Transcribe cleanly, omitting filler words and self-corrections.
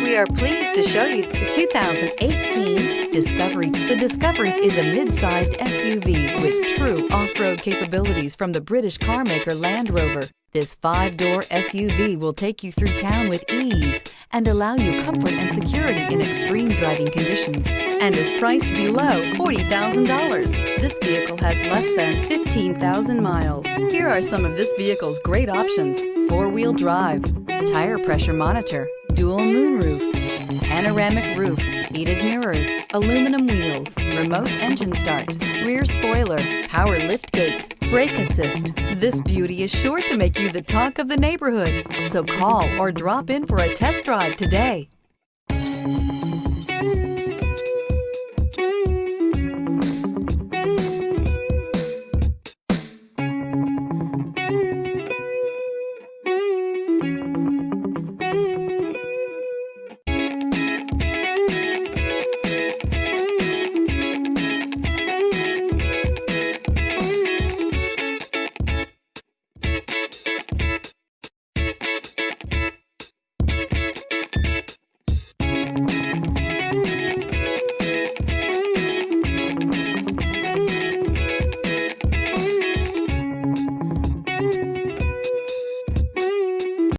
We are pleased to show you the 2018 Discovery. The Discovery is a mid-sized SUV with true off-road capabilities from the British carmaker Land Rover. This 5-door SUV will take you through town with ease and allow you comfort and security in extreme driving conditions, and is priced below $40,000. This vehicle has less than 15,000 miles. Here are some of this vehicle's great options: 4-wheel drive, tire pressure monitor, dual moonroof, panoramic roof, heated mirrors, aluminum wheels, remote engine start, rear spoiler, power liftgate, brake assist. This beauty is sure to make you the talk of the neighborhood. So call or drop in for a test drive today.